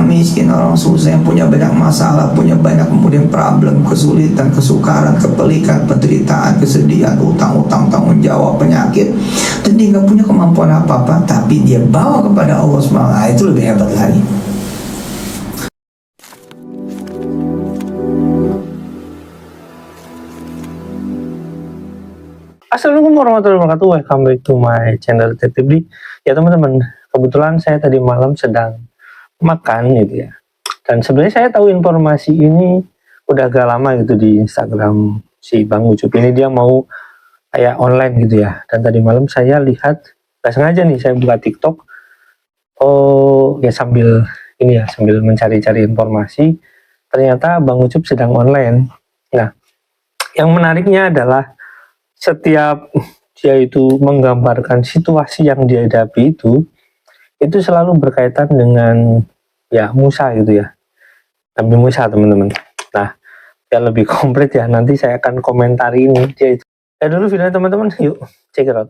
orang miskin, orang susah, yang punya banyak masalah, punya banyak kemudian problem, kesulitan, kesukaran, kepelikan, penderitaan, kesedihan, utang-utang, tanggung jawab, penyakit, dan dia nggak punya kemampuan apa-apa, tapi dia bawa kepada Allah SWT, itu lebih hebat lagi. Assalamualaikum warahmatullahi wabarakatuh. Welcome back to my channel Tetibli. Ya teman-teman, kebetulan saya tadi malam sedang makan gitu ya. Dan sebenarnya saya tahu informasi ini udah agak lama gitu di Instagram si Bang Ucup ini, dia mau kayak online gitu ya. Dan tadi malam saya lihat, gak sengaja nih saya buka TikTok. Oh ya, sambil ini ya, sambil mencari-cari informasi, ternyata Bang Ucup sedang online. Nah, yang menariknya adalah setiap dia itu menggambarkan situasi yang dihadapi itu selalu berkaitan dengan ya Musa gitu ya, Nabi Musa teman-teman. Nah, biar lebih komplit ya, nanti saya akan komentari ini dia itu. Dulu video teman-teman, yuk check it out.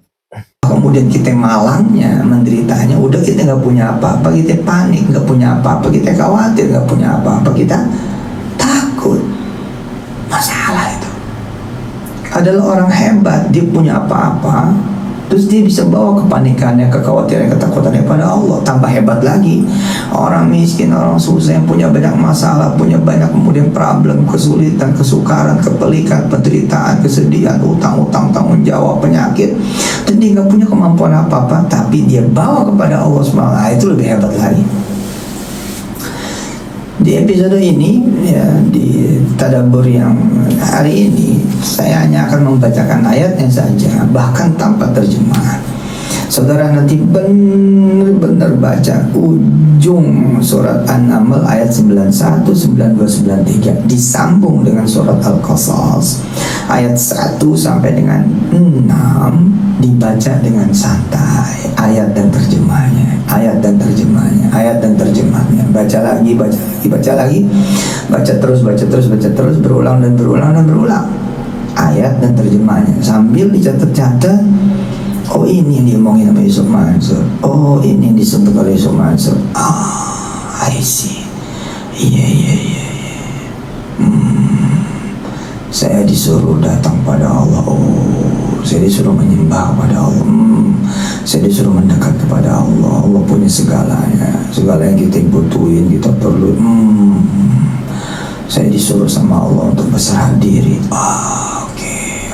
Kemudian kita malangnya, menderitanya, udah kita nggak punya apa-apa, kita panik, nggak punya apa-apa, kita khawatir, nggak punya apa-apa, kita takut. Masalah itu adalah orang hebat, dia punya apa-apa, terus dia bisa bawa kepanikannya, kekhawatirannya, ketakutannya pada Allah. Tambah hebat lagi, orang miskin, orang susah, yang punya banyak masalah, punya banyak kemudian problem, kesulitan, kesukaran, kepelikan, penderitaan, kesedihan, utang-utang, tanggung jawab, penyakit, dan dia nggak punya kemampuan apa-apa, tapi dia bawa kepada Allah SWT, itu lebih hebat lagi. Di episode ini ya, di tadabbur yang hari ini, saya hanya akan membacakan ayatnya saja, bahkan tanpa terjemahan. Saudara nanti benar-benar baca ujung surat An-Naml ayat 91, 92, 93 disambung dengan surat Al-Qasas ayat 1 sampai dengan 6, dibaca dengan santai, ayat dan terjemahnya, ayat dan terjemahnya, ayat dan terjemahnya. Baca lagi, baca lagi, baca lagi, baca terus, baca terus, baca terus, berulang dan berulang dan berulang, ayat dan terjemahnya, sambil dicatat-catat. Oh, ini yang diomongin sama Yusuf Mansur. Oh, ini yang disebut oleh Yusuf Mansur. I see. Iya. Saya disuruh datang pada Allah. Oh, saya disuruh menyembah kepada Allah. Saya disuruh mendekat kepada Allah. Allah punya segalanya, segala yang kita butuhin, kita perlu. Saya disuruh sama Allah untuk berserah diri. Oke.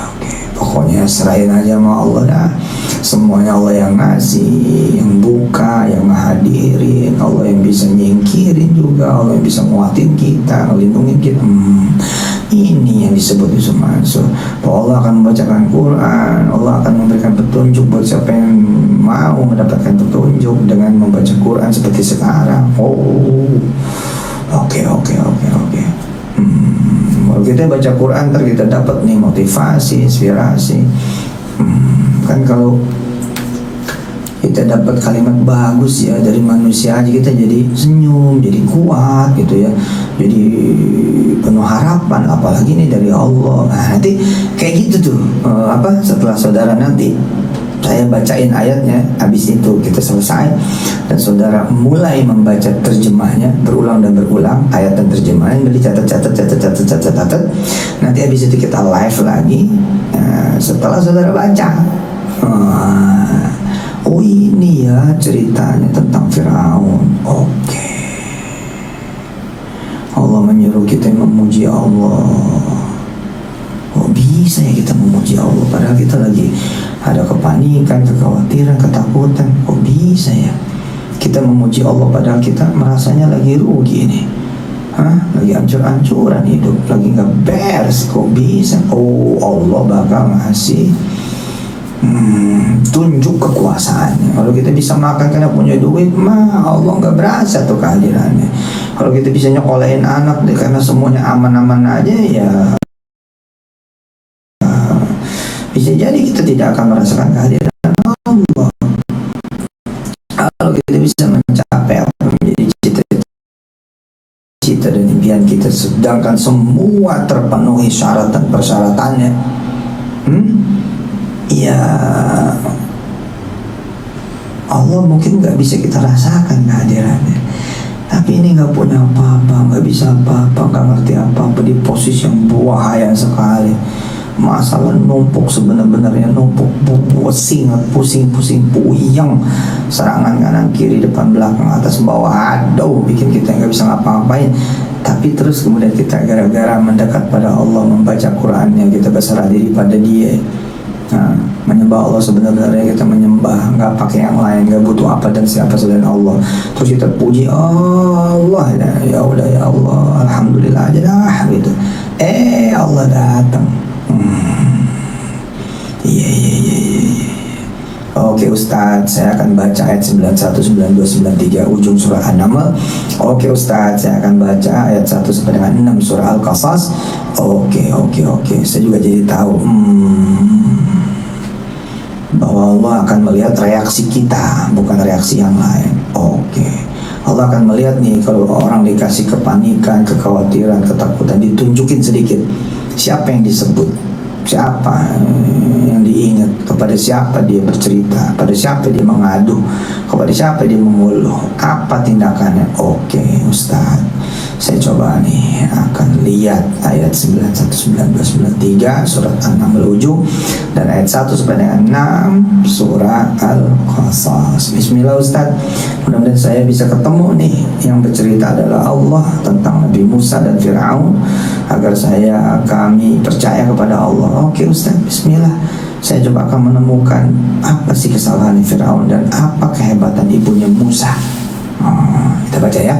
Pokoknya serahin aja sama Allah dah. Semuanya Allah yang ngasih, yang buka, yang ngehadirin. Allah yang bisa nyingkirin juga, Allah yang bisa nguatin kita, ngelindungin kita. Ini yang disebut Yusuf Mansur. Allah akan membacakan Quran, Allah akan memberikan petunjuk buat siapa yang mau mendapatkan petunjuk dengan membaca Quran seperti sekarang. Oke. Kalau kita baca Quran, ntar kita dapat nih motivasi, inspirasi. Kan kalau kita dapat kalimat bagus ya dari manusia aja, kita jadi senyum, jadi kuat gitu ya, jadi penuh harapan, apalagi nih dari Allah. Nah, nanti kayak gitu tuh, setelah saudara nanti saya bacain ayatnya, habis itu kita selesai dan saudara mulai membaca terjemahnya berulang dan berulang, ayat dan terjemahnya, beli catat. Nanti habis itu kita live lagi. Setelah saudara baca, oh ini ya ceritanya tentang Firaun. Oke. Allah menyuruh kita memuji Allah. Oh, bisa ya kita memuji Allah padahal kita lagi ada kepanikan, kekhawatiran, ketakutan. Oh, bisa ya kita memuji Allah padahal kita merasanya lagi rugi nih. Lagi hancur-hancuran hidup, lagi nggak beres. Kok bisa? Oh, Allah bakal ngasih tunjuk kekuasaannya. Kalau kita bisa makan karena punya duit, Allah nggak berasa tuh kehadirannya. Kalau kita bisa nyokolain anak deh karena semuanya aman-aman aja, ya bisa jadi kita tidak akan merasakan kehadiran Allah. Kalau kita bisa mencapai apa menjadi cita-cita dan impian kita, sedangkan semua terpenuhi syarat dan persyaratannya, ya Allah mungkin nggak bisa kita rasakan kehadirannya, tapi ini nggak punya apa-apa, nggak bisa apa-apa, nggak ngerti apa-apa, di posisi yang bahaya sekali. Masalah numpuk, sebenarnya numpuk, pusing, puyeng, serangan kanan kiri depan belakang atas bawah, aduh, bikin kita nggak bisa ngapa-ngapain. Tapi terus kemudian kita gara-gara mendekat pada Allah, membaca Qurannya, kita berserah diri pada Dia. Nah, menyembah Allah sebenarnya kita menyembah, nggak pakai yang lain, nggak butuh apa dan siapa selain Allah. Terus kita puji Allah, ya udah ya Allah, alhamdulillah aja dah gitu. Allah datang. Iya. Oke Ustadz, saya akan baca ayat 91, 92, 93 ujung surah An-Naml. Oke Ustadz, saya akan baca ayat 1 sampai dengan 6 surah Al-Qasas. Oke. Saya juga jadi tahu bahwa Allah akan melihat reaksi kita, bukan reaksi yang lain. Oke. Allah akan melihat nih, kalau orang dikasih kepanikan, kekhawatiran, ketakutan, ditunjukin sedikit siapa yang disebut, siapa yang diingat, kepada siapa dia bercerita, pada siapa dia mengadu, kepada siapa dia mengeluh, apa tindakannya. Oke Ustaz, saya coba nih akan lihat ayat 91, 92, 93 surat An-Naml ujung, dan ayat 1 sampai dengan 6 surat Al-Qasas. Bismillah Ustaz, mudah-mudahan saya bisa ketemu nih yang bercerita adalah Allah tentang Nabi Musa dan Fir'aun, agar kami percaya kepada Allah. Oke Ustaz, bismillah. Saya coba akan menemukan apa sih kesalahan Fir'aun dan apa kehebatan ibunya Musa. Kita baca ya.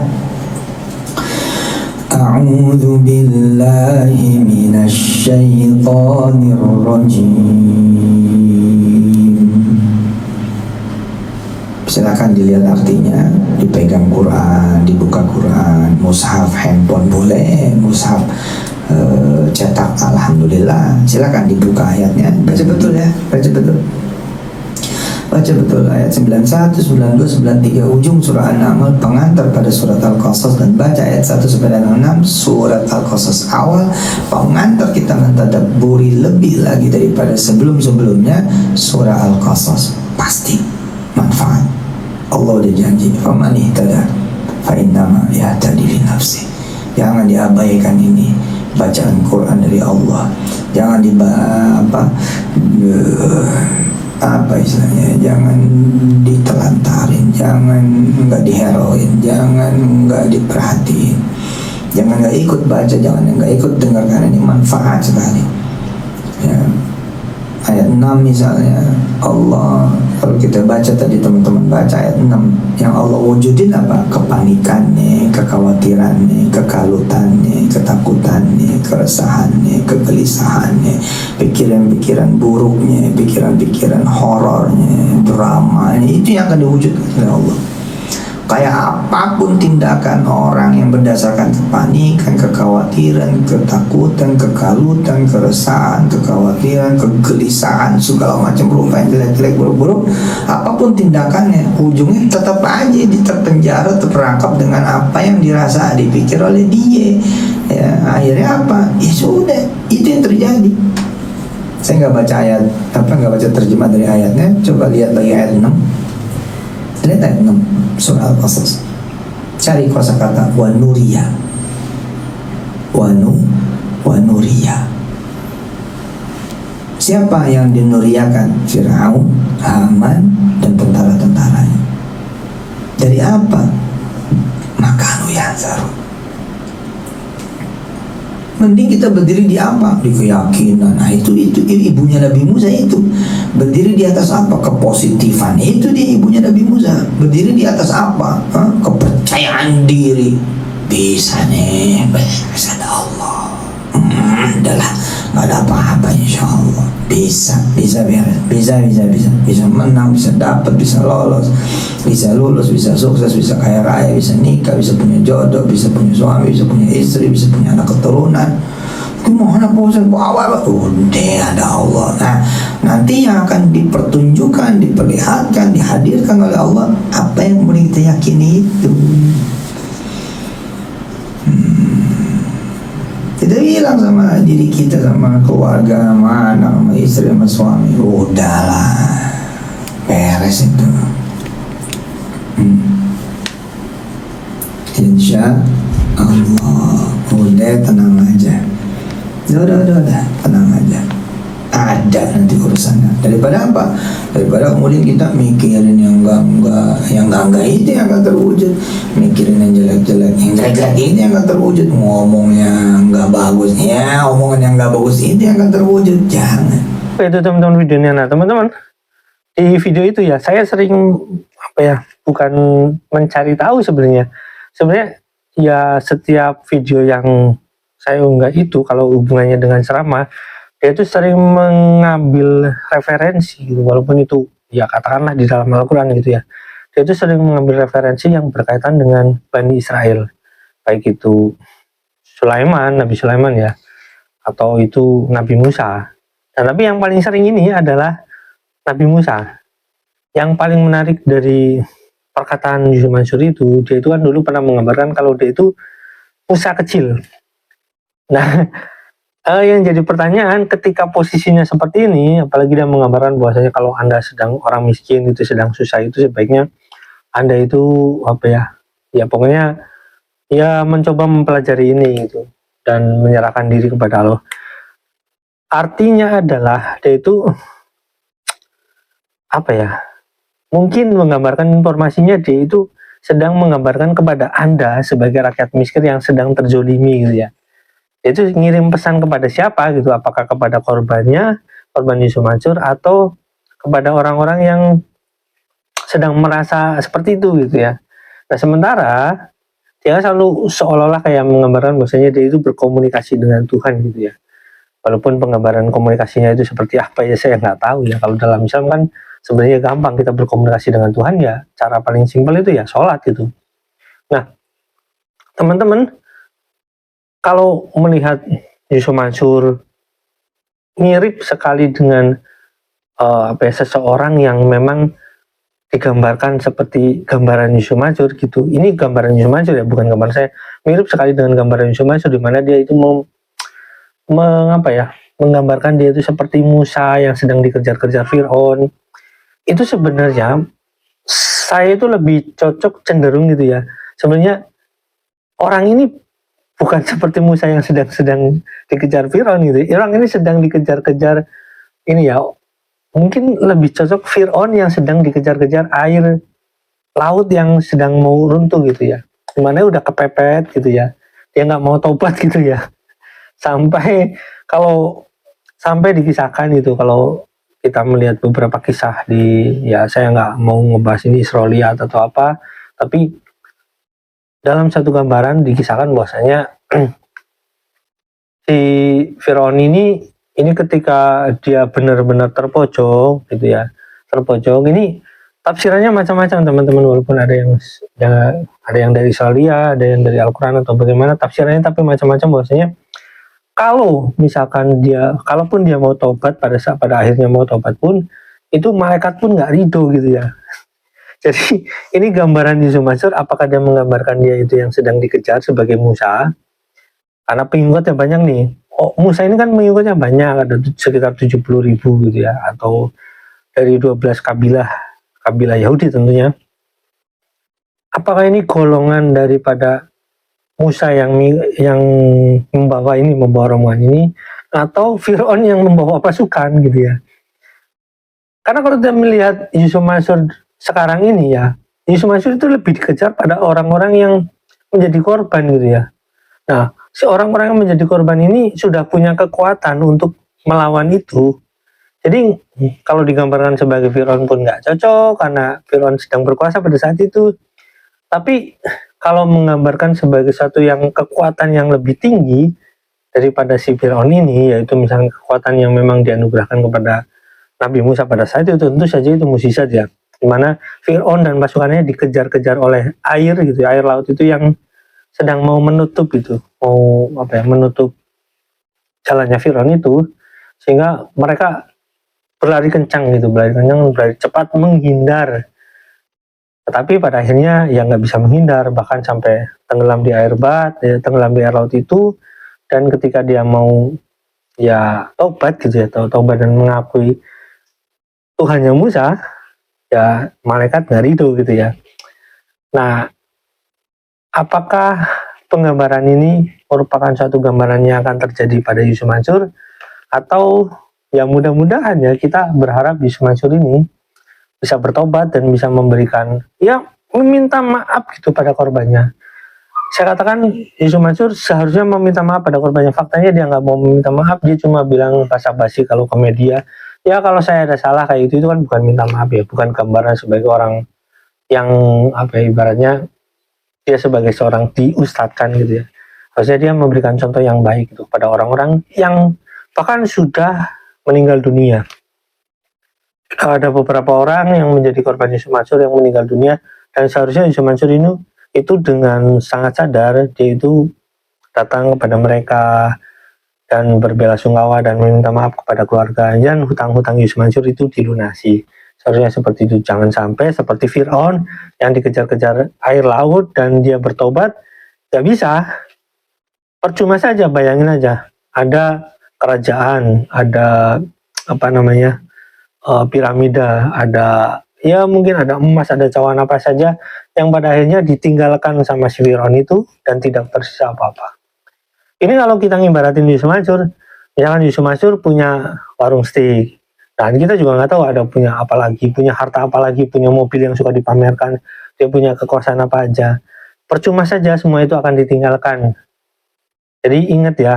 A'udzu billahi minasy syaithanir rajim. Silakan dilihat artinya, dipegang Quran, dibuka Quran, mushaf handphone boleh, mushaf cetak, alhamdulillah. Silakan dibuka ayatnya, baca betul ya, baca betul ayat 91, 92, 93 ujung surah An-Naml, pengantar pada surat Al-Qasas, dan baca ayat 1 sampai dengan 6 surat Al-Qasas awal, pengantar kita mentadabburi lebih lagi daripada sebelum-sebelumnya surah Al-Qasas. Pasti manfaat. Allah udah janji, faman ihtada fa innama yahtadi li nafsi. Jangan diabaikan ini bacaan Quran dari Allah. Jangan istilahnya, jangan ditelantarin, jangan nggak diheroin, jangan nggak diperhatiin, jangan nggak ikut baca, jangan nggak ikut dengarkan. Ini manfaat sekali ya. Ayat 6 misalnya, Allah, kalau kita baca tadi, teman-teman baca ayat 6, yang Allah wujudin apa? Kepanikannya, kekhawatirannya, kekalutannya, ketakutannya, keresahannya, kegelisahannya, pikiran-pikiran buruknya, pikiran-pikiran horornya, dramanya, itu yang akan diwujudkan oleh Allah. Kayak apapun tindakan orang yang berdasarkan kepanikan, kekhawatiran, ketakutan, kekalutan, keresahan, kekhawatiran, kegelisahan, segala macam rupa yang jelek-jelek, buruk-buruk, apapun tindakannya, ujungnya tetap aja terpenjara, terperangkap dengan apa yang dirasa, dipikir oleh dia. Ya, akhirnya apa? Ya sudah, itu yang terjadi. Saya nggak baca nggak baca terjemah dari ayatnya. Coba lihat lagi ayat 6. Lihat ayat 6 surah Al-Qasas. Cari kosakata wa nuriya. Wa nuriya. Siapa yang dinuriakan? Fir'aun, Haman, dan tentara-tentaranya. Dari apa? Makanu yanzarun. Mending kita berdiri di apa? Di keyakinan. Nah itu ibunya Nabi Musa itu. Berdiri di atas apa? Kepositifan. Itu dia ibunya Nabi Musa. Berdiri di atas apa? Kepercayaan diri. Bisa nih, bisa ada Allah. Udahlah, nggak ada apa-apa insya Allah. Bisa menang, bisa dapat, bisa lolos, bisa lulus, bisa sukses, bisa kaya raya, bisa nikah, bisa punya jodoh, bisa punya suami, bisa punya istri, bisa punya anak keturunan. Gimana bosan? Udah ada Allah. Nah, nanti yang akan dipertunjukkan, diperlihatkan, dihadirkan oleh Allah apa yang boleh kita yakini itu. Kita bilang sama diri kita, sama keluarga, sama anak, sama istri, sama suami, udahlah, beres itu. Insya Allah. Udah tenang aja. Udah, tenang aja. Ada nanti urusannya. Daripada apa? Daripada kemudian kita mikirin yang enggak itu yang akan terwujud, mikirin yang jelek-jelek, yang jelek itu yang akan terwujud, ngomongnya enggak bagus, ya omongan yang enggak bagus itu yang akan terwujud. Jangan. Itu teman-teman videonya. Nah teman-teman, di video itu ya saya sering bukan mencari tahu sebenarnya ya setiap video yang saya unggah itu kalau hubungannya dengan ceramah, dia itu sering mengambil referensi gitu, walaupun itu ya katakanlah di dalam Al-Quran gitu ya, dia itu sering mengambil referensi yang berkaitan dengan Bani Israel, baik itu Nabi Sulaiman ya, atau itu Nabi Musa. Nah, tapi yang paling sering ini adalah Nabi Musa. Yang paling menarik dari perkataan Yusuf Mansur itu, dia itu kan dulu pernah menggambarkan kalau dia itu Musa kecil. Nah, yang jadi pertanyaan ketika posisinya seperti ini, apalagi dia menggambarkan bahwasanya kalau Anda sedang orang miskin itu sedang susah itu sebaiknya Anda itu ya pokoknya ya mencoba mempelajari ini gitu dan menyerahkan diri kepada Allah. Artinya adalah dia itu mungkin menggambarkan informasinya dia itu sedang menggambarkan kepada Anda sebagai rakyat miskin yang sedang terzolimi gitu ya. Itu ngirim pesan kepada siapa gitu, apakah kepada korban Yusuf Mansur atau kepada orang-orang yang sedang merasa seperti itu gitu ya. Nah sementara dia selalu seolah-olah kayak menggambarkan bahwasanya dia itu berkomunikasi dengan Tuhan gitu ya. Walaupun penggambaran komunikasinya itu seperti apa ya saya nggak tahu ya. Kalau dalam Islam kan sebenarnya gampang kita berkomunikasi dengan Tuhan ya. Cara paling simpel itu ya sholat gitu. Nah teman-teman, kalau melihat Yusuf Mansur mirip sekali dengan seseorang yang memang digambarkan seperti gambaran Yusuf Mansur gitu. Ini gambaran Yusuf Mansur ya, bukan gambar saya. Mirip sekali dengan gambaran Yusuf Mansur di mana dia itu menggambarkan dia itu seperti Musa yang sedang dikejar-kejar Fir'aun. Itu sebenarnya saya itu lebih cocok cenderung gitu ya. Sebenarnya orang ini bukan seperti Musa yang sedang dikejar Fir'aun gitu. Orang ini sedang dikejar-kejar ini ya. Mungkin lebih cocok Fir'aun yang sedang dikejar-kejar air laut yang sedang mau runtuh gitu ya. Dimana udah kepepet gitu ya. Dia nggak mau tobat gitu ya. Sampai dikisahkan itu, kalau kita melihat beberapa kisah saya nggak mau ngebahas ini Israiliyat atau apa, tapi dalam satu gambaran dikisahkan bahwasanya si Firaun ini ketika dia benar-benar terpojok gitu ya, ini tafsirannya macam-macam teman-teman, walaupun ada yang dari Israiliyat, ada yang dari Al-Quran atau bagaimana tafsirannya, tapi macam-macam bahwasanya kalau misalkan kalaupun dia mau tobat, pada akhirnya mau tobat pun, itu malaikat pun nggak ridho gitu ya. Jadi ini gambaran Yusuf Mansur, apakah dia menggambarkan dia itu yang sedang dikejar sebagai Musa, karena pengikutnya banyak nih. Musa ini kan pengikutnya banyak, ada sekitar 70.000 gitu ya, atau dari 12 kabilah Yahudi tentunya. Apakah ini golongan daripada Musa yang membawa rombongan ini, atau Fir'aun yang membawa pasukan gitu ya. Karena kalau kita melihat Yusuf Mansur sekarang ini ya, Yusuf Mansur itu lebih dikejar pada orang-orang yang menjadi korban gitu ya. Nah, si orang-orang yang menjadi korban ini sudah punya kekuatan untuk melawan itu. Jadi kalau digambarkan sebagai Fir'aun pun nggak cocok, karena Fir'aun sedang berkuasa pada saat itu. Tapi kalau menggambarkan sebagai satu yang kekuatan yang lebih tinggi daripada si Fir'aun ini, yaitu misalnya kekuatan yang memang dianugerahkan kepada Nabi Musa pada saat itu, tentu saja itu mukjizat ya, dimana Fir'aun dan pasukannya dikejar-kejar oleh air gitu, air laut itu yang sedang mau menutup menutup jalannya Fir'aun itu, sehingga mereka berlari kencang, berlari cepat menghindar. Tetapi pada akhirnya ya nggak bisa menghindar, bahkan sampai tenggelam di air laut itu. Dan ketika dia mau ya tobat gitu ya, tobat dan mengakui Tuhannya Musa, ya malaikat nggak ridho gitu ya. Nah, apakah penggambaran ini merupakan suatu gambaran yang akan terjadi pada Yusuf Mansur, atau ya mudah-mudahan ya kita berharap Yusuf Mansur ini bisa bertobat dan bisa memberikan, ya meminta maaf gitu pada korbannya. Saya katakan Yusuf Mansur seharusnya meminta maaf pada korbannya. Faktanya dia nggak mau meminta maaf, dia cuma bilang basa-basi kalau ke media. Ya kalau saya ada salah kayak itu kan bukan minta maaf ya, bukan gambaran sebagai orang yang apa ya, ibaratnya dia sebagai seorang diustadkan gitu ya. Harusnya dia memberikan contoh yang baik gitu pada orang-orang yang bahkan sudah meninggal dunia. Ada beberapa orang yang menjadi korban Yusuf Mansur yang meninggal dunia, dan seharusnya Yusuf Mansur ini itu dengan sangat sadar dia itu datang kepada mereka dan berbelasungkawa dan meminta maaf kepada keluarga, dan hutang-hutang Yusuf Mansur itu dilunasi. Seharusnya seperti itu, jangan sampai seperti Fir'aun yang dikejar-kejar air laut dan dia bertobat. Gak bisa, percuma saja. Bayangin aja, ada kerajaan, ada apa namanya, piramida, ada ya mungkin ada emas, ada cawan apa saja yang pada akhirnya ditinggalkan sama si Fir'aun itu dan tidak tersisa apa-apa. Ini kalau kita ngibaratin Yusuf Mansur, misalkan Yusuf Mansur punya warung steak, dan kita juga nggak tahu ada punya apa lagi, punya harta apa lagi, punya mobil yang suka dipamerkan, dia punya kekuasaan apa aja. Percuma saja, semua itu akan ditinggalkan. Jadi ingat ya,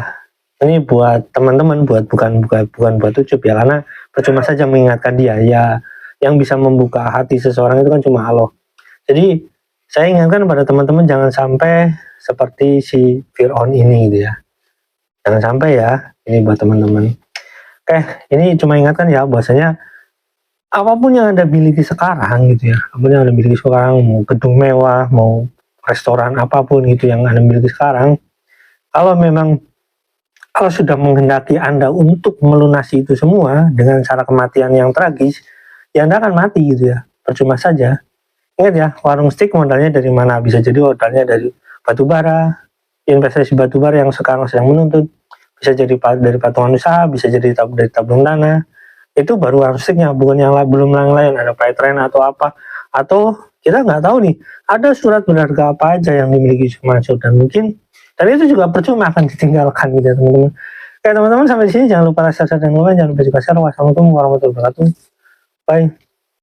ini buat teman-teman, bukan buat ucup ya, karena percuma saja mengingatkan dia ya. Yang bisa membuka hati seseorang itu kan cuma Allah. Jadi saya ingatkan pada teman-teman jangan sampai seperti si Fir'aun ini gitu ya. Jangan sampai ya, ini buat teman-teman. Oke, ini cuma ingatkan ya bahwasanya apapun yang Anda miliki sekarang gitu ya, apapun yang Anda miliki sekarang, mau gedung mewah, mau restoran apapun gitu yang Anda miliki sekarang, kalau memang Allah sudah menghendaki Anda untuk melunasi itu semua dengan cara kematian yang tragis, ya Anda akan mati gitu ya, percuma saja. Ingat ya, warung steak modalnya dari mana? Bisa jadi modalnya dari batu bara, investasi batu bara yang sekarang sedang menuntut, bisa jadi dari patungan usaha, bisa jadi dari tabung dana. Itu baru warung steaknya, bukan yang belum yang lain, ada flight train atau apa, atau kita nggak tahu nih, ada surat berharga apa aja yang dimiliki Yusuf Mansur, dan mungkin dan itu juga percuma akan ditinggalkan gitu ya teman-teman. Oke teman-teman, sampai di sini jangan lupa like, subscribe, dan komen, jangan lupa juga share. Wassalamualaikum warahmatullahi wabarakatuh. Bye.